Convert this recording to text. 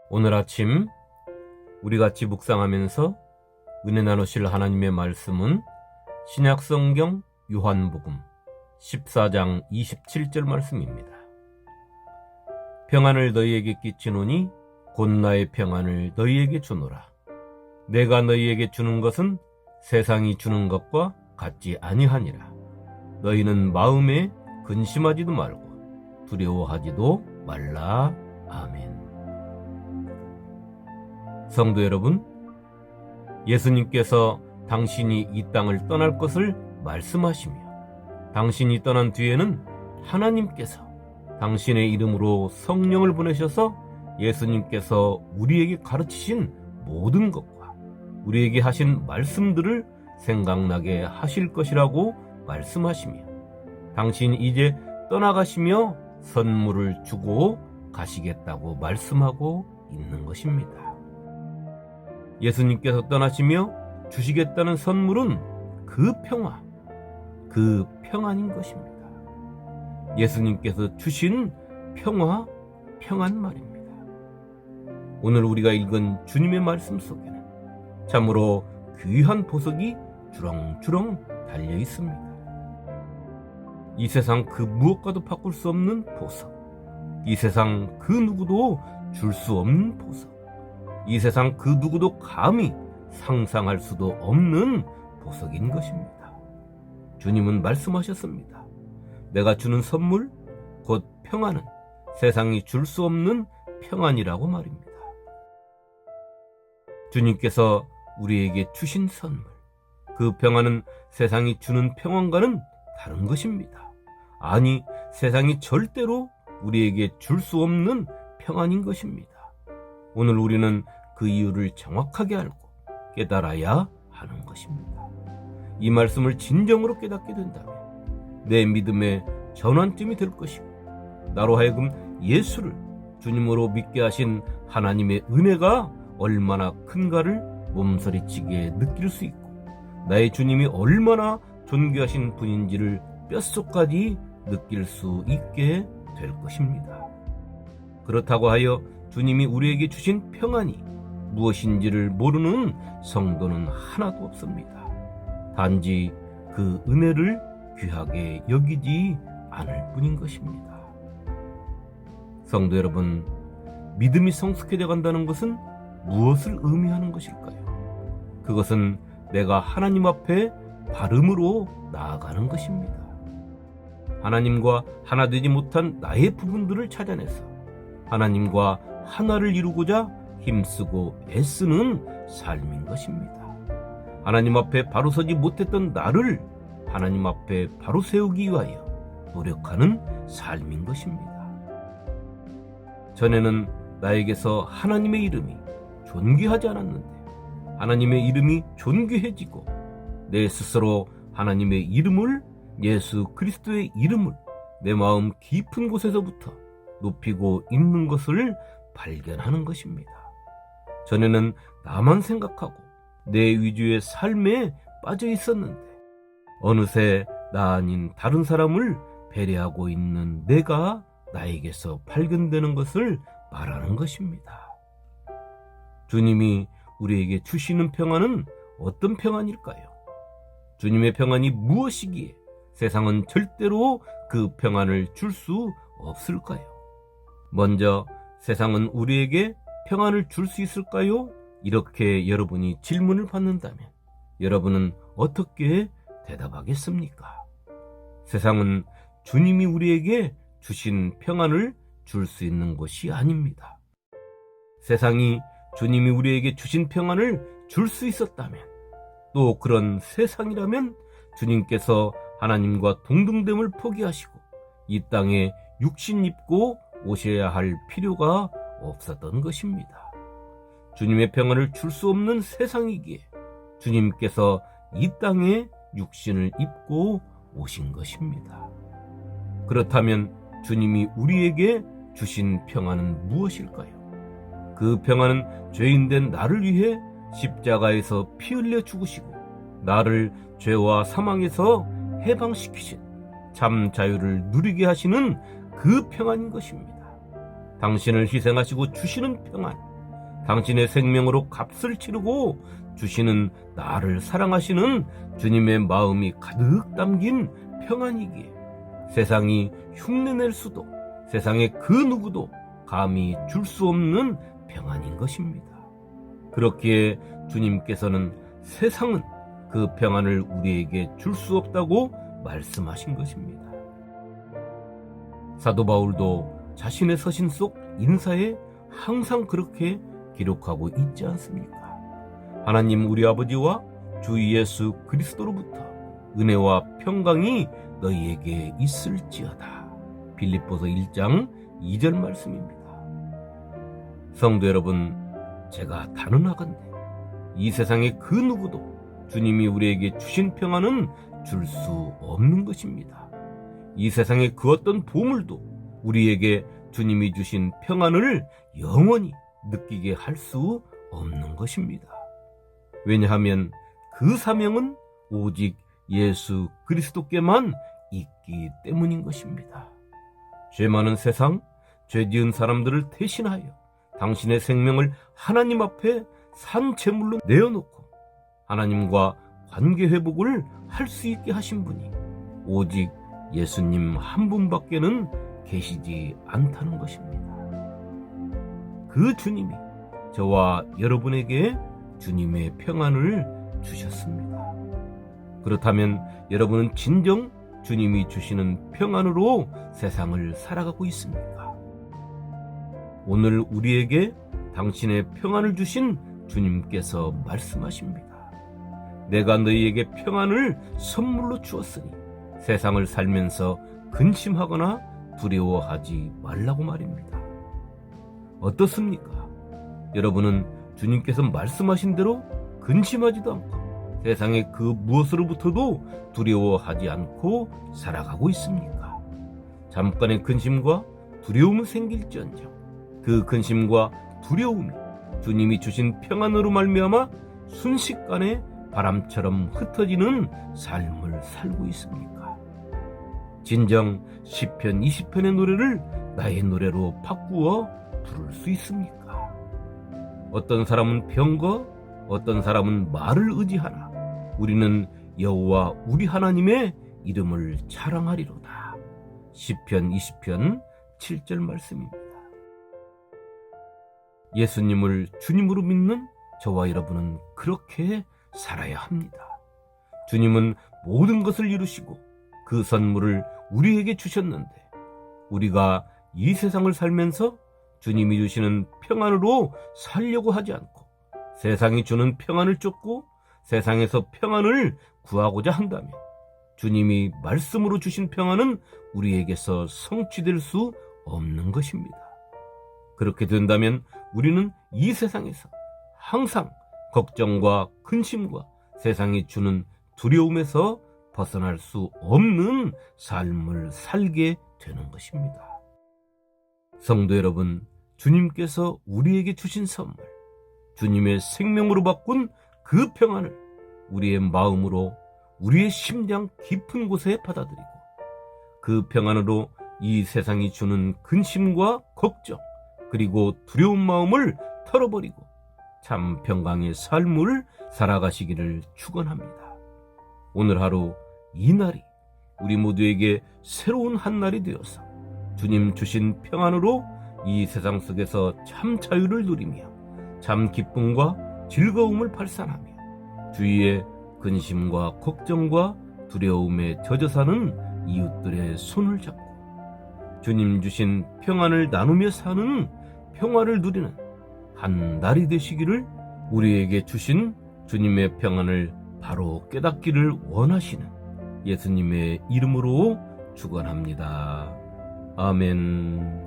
오늘 아침 우리 같이 묵상하면서 은혜 나누실 하나님의 말씀은 신약성경 요한복음 14장 27절 말씀입니다. 평안을 너희에게 끼치노니 곧 나의 평안을 너희에게 주노라. 내가 너희에게 주는 것은 세상이 주는 것과 같지 아니하니라. 너희는 마음에 근심하지도 말고 두려워하지도 말라. 아멘. 성도 여러분, 예수님께서 당신이 이 땅을 떠날 것을 말씀하시며 당신이 떠난 뒤에는 하나님께서 당신의 이름으로 성령을 보내셔서 예수님께서 우리에게 가르치신 모든 것과 우리에게 하신 말씀들을 생각나게 하실 것이라고 말씀하시며 당신이 이제 떠나가시며 선물을 주고 가시겠다고 말씀하고 있는 것입니다. 예수님께서 떠나시며 주시겠다는 선물은 그 평화, 그 평안인 것입니다. 예수님께서 주신 평화, 평안 말입니다. 오늘 우리가 읽은 주님의 말씀 속에는 참으로 귀한 보석이 주렁주렁 달려 있습니다. 이 세상 그 무엇과도 바꿀 수 없는 보석, 이 세상 그 누구도 줄 수 없는 보석, 이 세상 그 누구도 감히 상상할 수도 없는 보석인 것입니다. 주님은 말씀하셨습니다. 내가 주는 선물, 곧 평안은 세상이 줄 수 없는 평안이라고 말입니다. 주님께서 우리에게 주신 선물, 그 평안은 세상이 주는 평안과는 다른 것입니다. 아니, 세상이 절대로 우리에게 줄 수 없는 평안인 것입니다. 오늘 우리는 그 이유를 정확하게 알고 깨달아야 하는 것입니다. 이 말씀을 진정으로 깨닫게 된다면 내 믿음의 전환점이 될 것이고 나로 하여금 예수를 주님으로 믿게 하신 하나님의 은혜가 얼마나 큰가를 몸서리치게 느낄 수 있고 나의 주님이 얼마나 존귀하신 분인지를 뼛속까지 느낄 수 있게 될 것입니다. 그렇다고 하여 주님이 우리에게 주신 평안이 무엇인지를 모르는 성도는 하나도 없습니다. 단지 그 은혜를 귀하게 여기지 않을 뿐인 것입니다. 성도 여러분, 믿음이 성숙해져 간다는 것은 무엇을 의미하는 것일까요? 그것은 내가 하나님 앞에 발음으로 나아가는 것입니다. 하나님과 하나 되지 못한 나의 부분들을 찾아내서 하나님과 하나를 이루고자 힘쓰고 애쓰는 삶인 것입니다. 하나님 앞에 바로 서지 못했던 나를 하나님 앞에 바로 세우기 위하여 노력하는 삶인 것입니다. 전에는 나에게서 하나님의 이름이 존귀하지 않았는데 하나님의 이름이 존귀해지고 내 스스로 하나님의 이름을, 예수 그리스도의 이름을 내 마음 깊은 곳에서부터 높이고 있는 것을 발견하는 것입니다. 전에는 나만 생각하고 내 위주의 삶에 빠져 있었는데 어느새 나 아닌 다른 사람을 배려하고 있는 내가 나에게서 발견되는 것을 말하는 것입니다. 주님이 우리에게 주시는 평안은 어떤 평안일까요? 주님의 평안이 무엇이기에 세상은 절대로 그 평안을 줄 수 없을까요? 먼저 세상은 우리에게 평안을 줄 수 있을까요? 이렇게 여러분이 질문을 받는다면 여러분은 어떻게 대답하겠습니까? 세상은 주님이 우리에게 주신 평안을 줄 수 있는 것이 아닙니다. 세상이 주님이 우리에게 주신 평안을 줄 수 있었다면 또 그런 세상이라면 주님께서 하나님과 동등됨을 포기하시고 이 땅에 육신 입고 오셔야 할 필요가 없었던 것입니다. 주님의 평안을 줄 수 없는 세상이기에 주님께서 이 땅에 육신을 입고 오신 것입니다. 그렇다면 주님이 우리에게 주신 평안은 무엇일까요? 그 평안은 죄인된 나를 위해 십자가에서 피 흘려 죽으시고 나를 죄와 사망에서 해방시키신 참 자유를 누리게 하시는 그 평안인 것입니다. 당신을 희생하시고 주시는 평안, 당신의 생명으로 값을 치르고 주시는 나를 사랑하시는 주님의 마음이 가득 담긴 평안이기에 세상이 흉내낼 수도 세상의 그 누구도 감히 줄 수 없는 평안인 것입니다. 그렇기에 주님께서는 세상은 그 평안을 우리에게 줄 수 없다고 말씀하신 것입니다. 사도 바울도 자신의 서신 속 인사에 항상 그렇게 기록하고 있지 않습니까? 하나님 우리 아버지와 주 예수 그리스도로부터 은혜와 평강이 너희에게 있을지어다. 빌립보서 1장 2절 말씀입니다. 성도 여러분, 제가 단언하건대 이 세상의 그 누구도 주님이 우리에게 주신 평안은 줄 수 없는 것입니다. 이 세상의 그 어떤 보물도 우리에게 주님이 주신 평안을 영원히 느끼게 할 수 없는 것입니다. 왜냐하면 그 사명은 오직 예수 그리스도께만 있기 때문인 것입니다. 죄 많은 세상, 죄 지은 사람들을 대신하여 당신의 생명을 하나님 앞에 산 제물로 내어놓고 하나님과 관계 회복을 할 수 있게 하신 분이 오직 예수님 한 분밖에는 계시지 않다는 것입니다. 그 주님이 저와 여러분에게 주님의 평안을 주셨습니다. 그렇다면 여러분은 진정 주님이 주시는 평안으로 세상을 살아가고 있습니까? 오늘 우리에게 당신의 평안을 주신 주님께서 말씀하십니다. 내가 너희에게 평안을 선물로 주었으니 세상을 살면서 근심하거나 두려워하지 말라고 말입니다. 어떻습니까? 여러분은 주님께서 말씀하신 대로 근심하지도 않고 세상의 그 무엇으로부터도 두려워하지 않고 살아가고 있습니까? 잠깐의 근심과 두려움은 생길지언정 그 근심과 두려움이 주님이 주신 평안으로 말미암아 순식간에 바람처럼 흩어지는 삶을 살고 있습니까? 진정 시편 20편의 노래를 나의 노래로 바꾸어 부를 수 있습니까? 어떤 사람은 병거, 어떤 사람은 말을 의지하나 우리는 여호와 우리 하나님의 이름을 자랑하리로다. 시편 20편 7절 말씀입니다. 예수님을 주님으로 믿는 저와 여러분은 그렇게 살아야 합니다. 주님은 모든 것을 이루시고 그 선물을 우리에게 주셨는데 우리가 이 세상을 살면서 주님이 주시는 평안으로 살려고 하지 않고 세상이 주는 평안을 쫓고 세상에서 평안을 구하고자 한다면 주님이 말씀으로 주신 평안은 우리에게서 성취될 수 없는 것입니다. 그렇게 된다면 우리는 이 세상에서 항상 걱정과 근심과 세상이 주는 두려움에서 벗어날 수 없는 삶을 살게 되는 것입니다. 성도 여러분, 주님께서 우리에게 주신 선물, 주님의 생명으로 바꾼 그 평안을 우리의 마음으로 우리의 심장 깊은 곳에 받아들이고 그 평안으로 이 세상이 주는 근심과 걱정 그리고 두려운 마음을 털어버리고 참 평강의 삶을 살아가시기를 축원합니다. 오늘 하루 이 날이 우리 모두에게 새로운 한 날이 되어서 주님 주신 평안으로 이 세상 속에서 참 자유를 누리며 참 기쁨과 즐거움을 발산하며 주위의 근심과 걱정과 두려움에 젖어 사는 이웃들의 손을 잡고 주님 주신 평안을 나누며 사는 평화를 누리는 한 날이 되시기를 우리에게 주신 주님의 평안을 바로 깨닫기를 원하시는 예수님의 이름으로 축원합니다. 아멘.